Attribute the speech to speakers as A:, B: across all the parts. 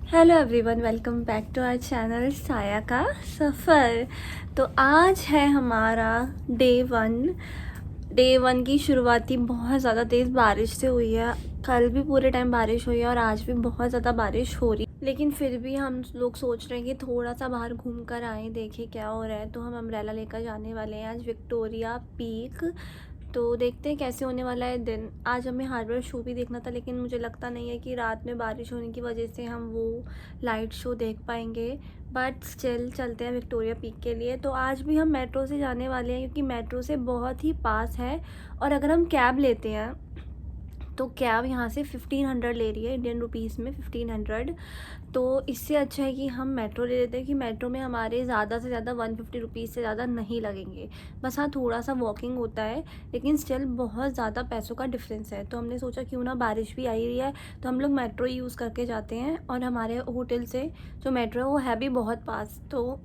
A: Hello everyone, welcome back to our channel साया का सफ़र। तो आज है हमारा डे वन की शुरुआती बहुत ज़्यादा तेज़ बारिश से हुई है। कल भी पूरे टाइम बारिश हुई है और आज भी बहुत ज़्यादा बारिश हो रही है, लेकिन फिर भी हम लोग सोच रहे हैं कि थोड़ा सा बाहर घूम कर आएँ, देखें क्या हो रहा है। तो हम अम्ब्रेला लेकर जाने वाले हैं आज विक्टोरिया पीक। तो देखते हैं कैसे होने वाला है दिन। आज हमें हार्बर शो भी देखना था, लेकिन मुझे लगता नहीं है कि रात में बारिश होने की वजह से हम वो लाइट शो देख पाएंगे। बट स्टिल चलते हैं विक्टोरिया पीक के लिए। तो आज भी हम मेट्रो से जाने वाले हैं, क्योंकि मेट्रो से बहुत ही पास है। और अगर हम कैब लेते हैं तो कैब यहाँ से 1500 ले रही है, इंडियन रुपीज़ में 1500। तो इससे अच्छा है कि हम मेट्रो ले लेते हैं, कि मेट्रो में हमारे ज़्यादा से ज़्यादा 150 रुपीज़ से ज़्यादा नहीं लगेंगे। बस हाँ, थोड़ा सा वॉकिंग होता है, लेकिन स्टिल बहुत ज़्यादा पैसों का डिफरेंस है। तो हमने सोचा क्यों ना, बारिश भी आई रही है तो हम लोग मेट्रो यूज़ करके जाते हैं। और हमारे होटल से जो मेट्रो है वो है भी बहुत पास, तो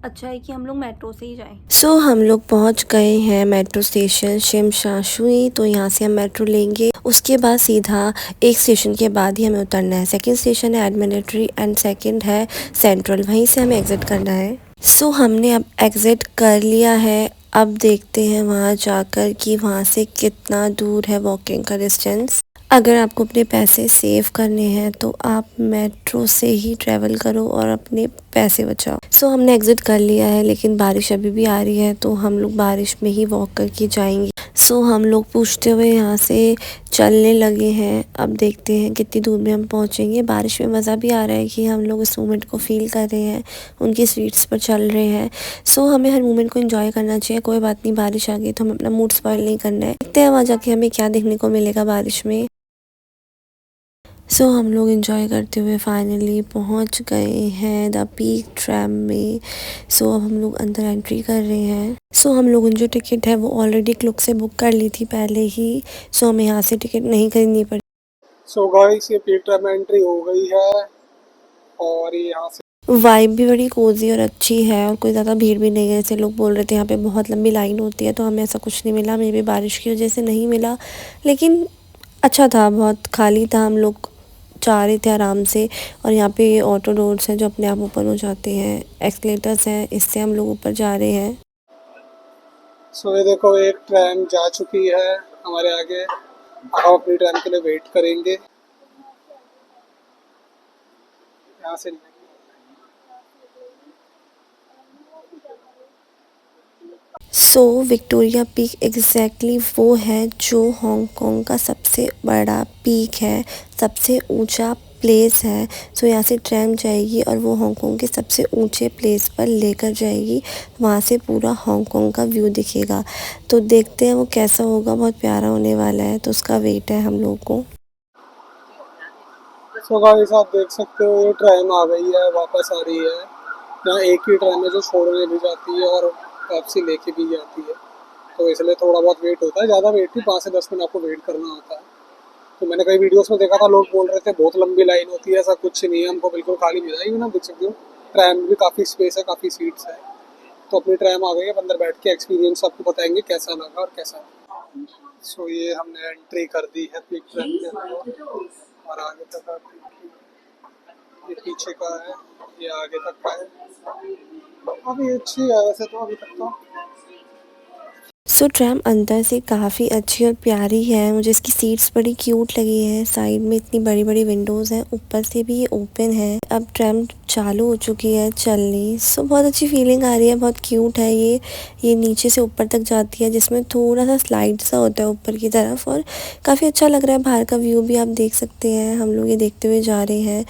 A: अच्छा है कि हम लोग मेट्रो से ही जाएं।
B: हम लोग पहुंच गए हैं मेट्रो स्टेशन शिमशाशुई। तो यहाँ से हम मेट्रो लेंगे, उसके बाद सीधा एक स्टेशन के बाद ही हमें उतरना है। सेकंड स्टेशन है एडमिनिट्री एंड सेकंड है सेंट्रल, वहीं से हमें एग्ज़िट करना है। हमने अब एग्ज़िट कर लिया है। अब देखते हैं वहाँ जाकर कि वहाँ से कितना दूर है वॉकिंग का डिस्टेंस। अगर आपको अपने पैसे सेव करने हैं तो आप मेट्रो से ही ट्रैवल करो और अपने पैसे बचाओ। हमने एग्ज़िट कर लिया है, लेकिन बारिश अभी भी आ रही है तो हम लोग बारिश में ही वॉक करके जाएंगे। हम लोग पूछते हुए यहाँ से चलने लगे हैं। अब देखते हैं कितनी दूर में हम पहुँचेंगे। बारिश में मज़ा भी आ रहा है कि हम लोग इस मोमेंट को फ़ील कर रहे हैं, उनकी स्ट्रीट्स पर चल रहे हैं। हमें हर मोमेंट को एंजॉय करना चाहिए। कोई बात नहीं, बारिश आ गई तो हमें अपना मूड स्पॉइल नहीं करना है। देखते हैं वहाँ जाके हमें क्या देखने को मिलेगा बारिश में। हम लोग एंजॉय करते हुए फाइनली पहुंच गए हैं द पीक ट्रैम में। अब हम लोग अंदर एंट्री कर रहे हैं। हम लोगों ने जो टिकट है वो ऑलरेडी क्लुक से बुक कर ली थी पहले ही। हमें यहाँ से टिकट नहीं खरीदनी पड़ी।
C: सो गाइस, ये पीटर में एंट्री हो गई है और ये यहाँ से
B: वाइब भी बड़ी कोजी और अच्छी है, और कोई ज़्यादा भीड़ भी नहीं है। जैसे लोग बोल रहे थे यहाँ पे बहुत लंबी लाइन होती है, तो हमें ऐसा कुछ नहीं मिला। मे भी बारिश की वजह से नहीं मिला, लेकिन अच्छा था, बहुत खाली था। हम लोग जा रहे थे आराम से। और यहाँ पे ये ऑटो डोर्स हैं जो अपने आप ओपन हो जाते हैं, एक्सलेटर्स हैं, इससे हम लोग ऊपर जा रहे हैं।
C: सो ये देखो, एक ट्रेन जा चुकी है हमारे आगे। हम अपनी ट्रेन के लिए वेट करेंगे यहाँ से।
B: विक्टोरिया पीक एग्जैक्टली वो है जो हांगकांग का सबसे बड़ा पीक है, सबसे ऊंचा प्लेस है। यहाँ से ट्रैम जाएगी और वो हांगकांग के सबसे ऊंचे प्लेस पर लेकर जाएगी। वहाँ से पूरा हांगकांग का व्यू दिखेगा। तो देखते हैं वो कैसा होगा, बहुत प्यारा होने वाला है। तो उसका वेट है हम लोग को।
C: सो गाइस, आप देख सकते हो ये ट्रेन आ गई है, वापस आ रही है। यहाँ एक ही ट्रेन है जो छोड़ने भी जाती है और वापसी लेके भी जाती है। तो इसलिए थोड़ा बहुत वेट होता है, ज़्यादा वेट नहीं, 5 से 10 मिनट आपको वेट करना होता है। तो मैंने कई वीडियोस में देखा था, लोग बोल रहे थे बहुत लंबी लाइन होती है। ऐसा कुछ नहीं है, हमको बिल्कुल खाली मिला। ये ना देख सकते हो, ट्रैम में भी काफ़ी स्पेस है, काफ़ी सीट्स है। तो अपनी ट्रैम आ गई है, अंदर बैठ के एक्सपीरियंस आपको बताएंगे कैसा लगा और कैसा नहीं। ये हमने एंट्री कर दी है पीक ट्रैम के अंदर और आगे तक आप देखिए, ये पीछे का है, ये आगे तक का है। अभी अच्छी है वैसे तो, अभी तक तो।
B: ट्रैम अंदर से काफ़ी अच्छी और प्यारी है। मुझे इसकी सीट्स बड़ी क्यूट लगी है। साइड में इतनी बड़ी बड़ी विंडोज़ हैं, ऊपर से भी ये ओपन है। अब ट्रैम चालू हो चुकी है चलनी। बहुत अच्छी फीलिंग आ रही है, बहुत क्यूट है ये नीचे से ऊपर तक जाती है, जिसमें थोड़ा सा स्लाइड सा होता है ऊपर की तरफ। और काफ़ी अच्छा लग रहा है। बाहर का व्यू भी आप देख सकते हैं। हम लोग ये देखते हुए जा रहे हैं,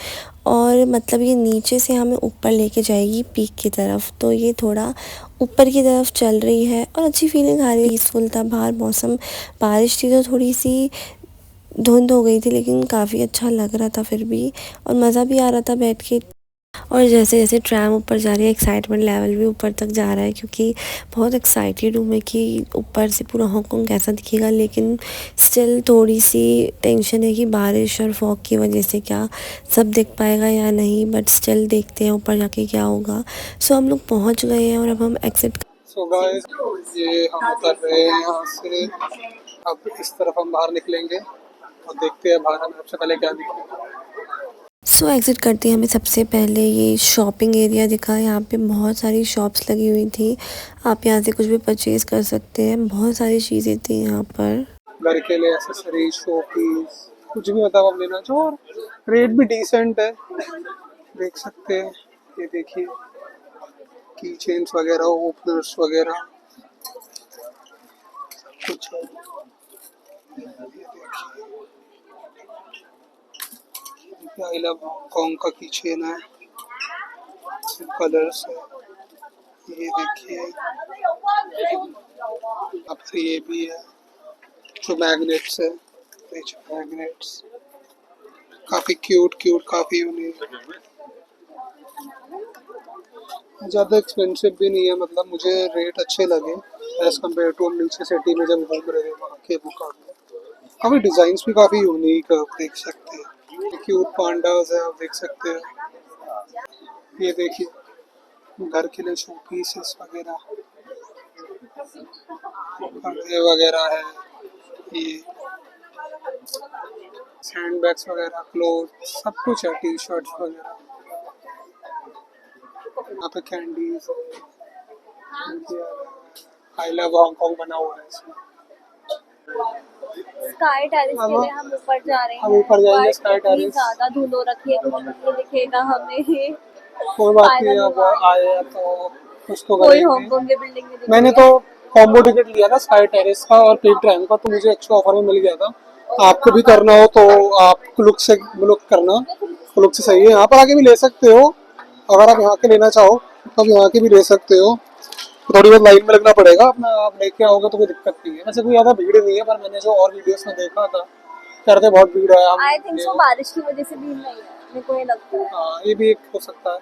B: और मतलब ये नीचे से हमें ऊपर लेके जाएगी पीक की तरफ। तो ये थोड़ा ऊपर की तरफ चल रही है और अच्छी फीलिंग आ रही है। पीसफुल था। बाहर मौसम बारिश थी तो थोड़ी सी धुंध हो गई थी, लेकिन काफ़ी अच्छा लग रहा था फिर भी, और मज़ा भी आ रहा था बैठ के। और जैसे जैसे ट्रैम ऊपर जा रही है, एक्साइटमेंट लेवल भी ऊपर तक जा रहा है, क्योंकि बहुत एक्साइटेड हूँ मैं कि ऊपर से पूरा हांगकांग कैसा दिखेगा। लेकिन स्टिल थोड़ी सी टेंशन है कि बारिश और फॉग की वजह से क्या सब दिख पाएगा या नहीं। बट स्टिल देखते हैं ऊपर जाके क्या होगा। हम लोग पहुँच गए हैं और अब हम एग्जिट।
C: सो गाइस, ये हम उतर रहे हैं यहाँ से। अब इस तरफ हम बाहर निकलेंगे और देखते हैं बाहर हमें सबसे पहले क्या दिखेगा।
B: सो एग्ज़िट करते हैं हमें सबसे पहले ये शॉपिंग एरिया दिखा। यहाँ पे बहुत सारी शॉप्स लगी हुई थी, आप यहाँ से कुछ भी परचेज कर सकते हैं। बहुत सारी चीज़ें थी यहाँ पर।
C: घर के लिए एसेसरीज, शोपीस, कुछ भी मतलब आप लेना चाहो, और रेट भी डिसेंट है, देख सकते हैं। ये देखिए की चेन्स वगैरह, ओपनर्स वगैरह कुछ है। आई लव हांगकॉन्ग का की चेन है, कलर्स है। ये देखिए अब तो ये भी है जो मैग्नेट्स है, मैग्नेट्स काफी क्यूट क्यूट, काफी यूनिक, ज़्यादा एक्सपेंसिव भी नहीं है, मतलब मुझे रेट अच्छे लगे एज कम्पेयर टू हम नीचे सिटी में जब घूम रहे थे वहाँ के मुकाबले। काफ़ी डिज़ाइंस भी काफ़ी यूनिक है, आप देख सकते हैं। क्यूट पांडास है, आप देख सकते हैं। ये देखिए घर के लिए शो पीसेस वगैरह, पर्दे वगैरह है, ये हैंड बैग्स वगैरह, क्लोथ, सब कुछ है, टी शर्ट्स वगैरह। यहाँ पे कैंडीज, आई लव हांगकॉन्ग बना हुआ है इसमें।
A: स्काई टेरेस के लिए हम ऊपर जा रहे
C: हम
A: हैं,
C: ऊपर जाएंगे
A: बट
C: स्काई
A: इतनी
C: टेरेस।
A: ज्यादा धूल हो रखी है कि नहीं दिखेगा हमें।
C: कोई बात नहीं,
A: फाइनली
C: अब आए हैं तो कुछ तो
A: कोई
C: करेंगे।
A: हांगकांग की बिल्डिंग नहीं दिख
C: मैंने
A: रही है।
C: तो कॉम्बो टिकट लिया था स्काई टेरेस का और पीक ट्रेन का, तो मुझे एक्स्ट्रा ऑफर में मिल गया था। आपको भी करना हो तो आप क्लुक करना, क्लुक से सही है। यहाँ पर आके भी ले सकते हो, अगर आप यहाँ के लेना चाहो तो आप यहाँ के भी ले सकते हो। थोड़ी बहुत लाइन में लगना पड़ेगा अपना, आप लेके आओगे तो कोई दिक्कत नहीं है। वैसे कोई ज़्यादा भीड़ नहीं है, पर मैंने जो और वीडियोस में देखा था करते बहुत भीड़ है। हम
A: आई थिंक सो बारिश की वजह से भीड़ नहीं है, मेरे को ये लगता है।
C: हाँ, ये भी एक हो सकता है,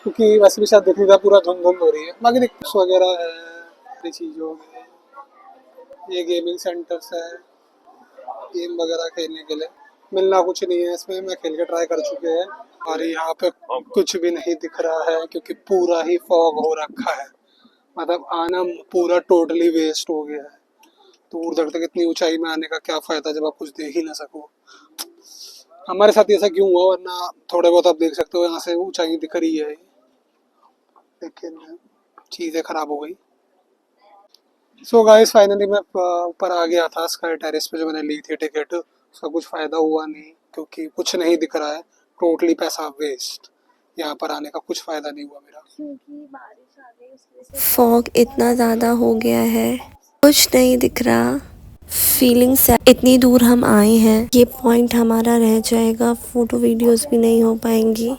C: क्योंकि वैसे भी शायद दिखने का पूरा धुंध धुंध हो रही है। बाकी दिक्कत वगैरह है, सारी चीज़ों में। ये गेमिंग सेंटर्स है, गेम वगैरह खेलने के लिए। मिलना कुछ नहीं है इसमें, मैं खेल के ट्राई कर चुके हैं। और यहाँ पे कुछ भी नहीं दिख रहा है क्योंकि पूरा ही फॉग हो रखा है, मतलब आना पूरा टोटली वेस्ट हो गया है। दूर दूर तक इतनी ऊंचाई में आने का क्या फायदा जब आप कुछ देख ही ना सको। हमारे साथ ऐसा क्यों हुआ, वरना थोड़े बहुत आप देख सकते हो यहाँ से ऊंचाई दिख रही है, लेकिन चीज़ें खराब हो गई। सो गाइस फाइनली मैं ऊपर आ गया था स्काई टेरेस पे, जो मैंने ली थी टिकट, उसका कुछ फ़ायदा हुआ नहीं क्योंकि कुछ नहीं दिख रहा है, टोटली पैसा वेस्ट। यहाँ पर आने का कुछ फ़ायदा नहीं हुआ मेरा।
A: क्योंकि बारिश आ गई उस वजह से
B: फॉग इतना ज़्यादा हो गया है, कुछ नहीं दिख रहा। फीलिंग्स इतनी दूर हम आए हैं, ये पॉइंट हमारा रह जाएगा, फ़ोटो वीडियोस भी नहीं हो पाएंगी।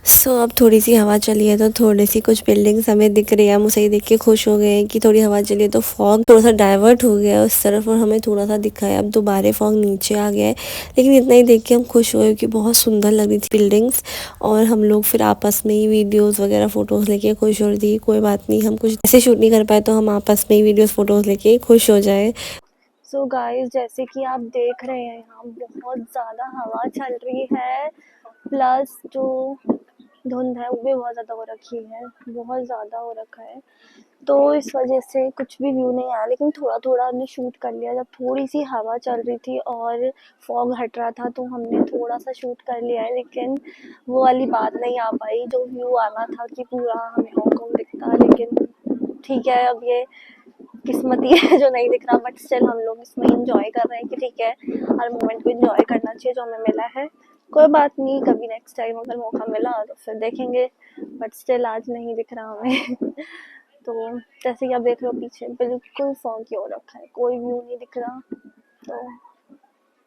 B: सो अब थोड़ी सी हवा चली है तो थोड़ी सी कुछ बिल्डिंग्स हमें दिख रही है। हम उसे ही देख के खुश हो गए हैं कि थोड़ी हवा चली है, तो फॉग थोड़ा सा डाइवर्ट हो गया है उस तरफ और हमें थोड़ा सा दिखा है। अब दोबारा फॉग नीचे आ गया है, लेकिन इतना ही देख के हम खुश हुए कि बहुत सुंदर लग रही थी बिल्डिंग्स। और हम लोग फिर आपस में ही वीडियोज़ वगैरह फ़ोटोज़ लेके खुश हो रही थी। कोई बात नहीं, हम कुछ ऐसे शूट नहीं कर पाए तो हम आपस में ही वीडियोज़ फ़ोटोज़ लेके खुश हो जाए।
A: सो गाइस, जैसे कि आप देख रहे हैं यहाँ बहुत ज़्यादा हवा चल रही है, प्लस जो धुंध है वो भी बहुत ज़्यादा हो रखी है, बहुत ज़्यादा हो रखा है। तो इस वजह से कुछ भी व्यू नहीं आया, लेकिन थोड़ा थोड़ा हमने शूट कर लिया। जब थोड़ी सी हवा चल रही थी और फॉग हट रहा था तो हमने थोड़ा सा शूट कर लिया है, लेकिन वो वाली बात नहीं आ पाई जो व्यू आना था कि पूरा हमें हांगकांग दिखता। लेकिन ठीक है, अब ये किस्मती है जो नहीं दिख रहा, बट स्टिल हम लोग इसमें इंजॉय कर रहे हैं कि ठीक है, हर मोमेंट को इंजॉय करना चाहिए जो हमें मिला है। कोई बात नहीं, कभी नेक्स्ट टाइम अगर मौका मिला तो फिर देखेंगे, बट स्टिल आज नहीं दिख रहा हमें। तो जैसे कि आप देख रहे हो पीछे बिल्कुल फॉगी हो रखा है, कोई व्यू नहीं दिख रहा। तो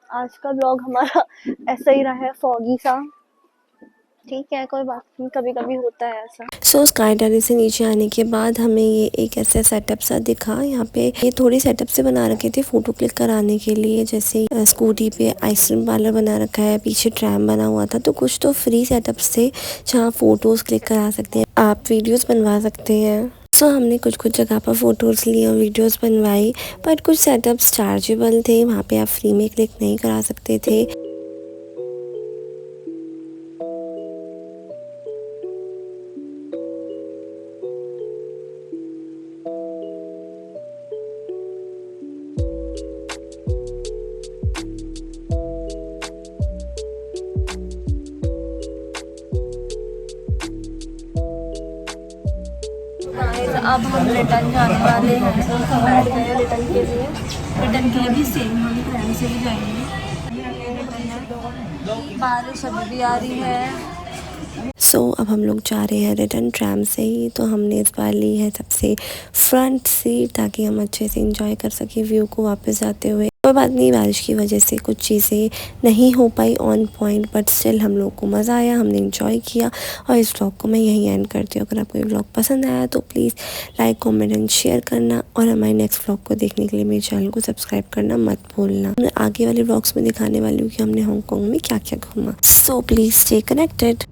A: आज का ब्लॉग हमारा ऐसा ही रहा है, फॉगी सा। ठीक है, कोई बात नहीं, कभी कभी होता है ऐसा।
B: सो स्काई टेरेस से नीचे आने के बाद हमें ये एक ऐसा सेटअप सा दिखा। यहाँ पे ये थोड़ी सेटअप से बना रखे थे फ़ोटो क्लिक कराने के लिए, जैसे स्कूटी पे आइसक्रीम पार्लर बना रखा है, पीछे ट्रैम बना हुआ था। तो कुछ तो फ्री सेटअप्स थे जहाँ फ़ोटोज़ क्लिक करा सकते हैं, आप वीडियोज़ बनवा सकते हैं। सो हमने कुछ जगह पर फ़ोटोज़ ली और वीडियोज़ बनवाई, बट कुछ सेटअप्स चार्जेबल थे, वहाँ पे आप फ्री में क्लिक नहीं करा सकते थे।
A: अब हम रिटर्न जाने वाले हैं, बैठ गए हैं रिटर्न के लिए। रिटर्न के लिए भी सेम हम ट्रेन से भी जाएंगे। बारिश अभी भी आ रही है।
B: अब हम लोग जा रहे हैं रिटर्न ट्रैम से ही। तो हमने इस बार ली है सबसे फ्रंट सीट ताकि हम अच्छे से इंजॉय कर सकें व्यू को वापस जाते हुए। कोई बात नहीं, बारिश की वजह से कुछ चीज़ें नहीं हो पाई ऑन पॉइंट, बट स्टिल हम लोग को मज़ा आया, हमने इंजॉय किया। और इस व्लॉग को मैं यहीं एंड करती हूँ। अगर आपको ये व्लॉग पसंद आया तो please like comment and share करना, और हमारे नेक्स्ट व्लॉग को देखने के लिए मेरे चैनल को सब्सक्राइब करना मत भूलना। मैं आगे वाले व्लॉग्स में दिखाने वाली हूँ कि हमने हांगकांग में क्या क्या घूमा। So please stay connected.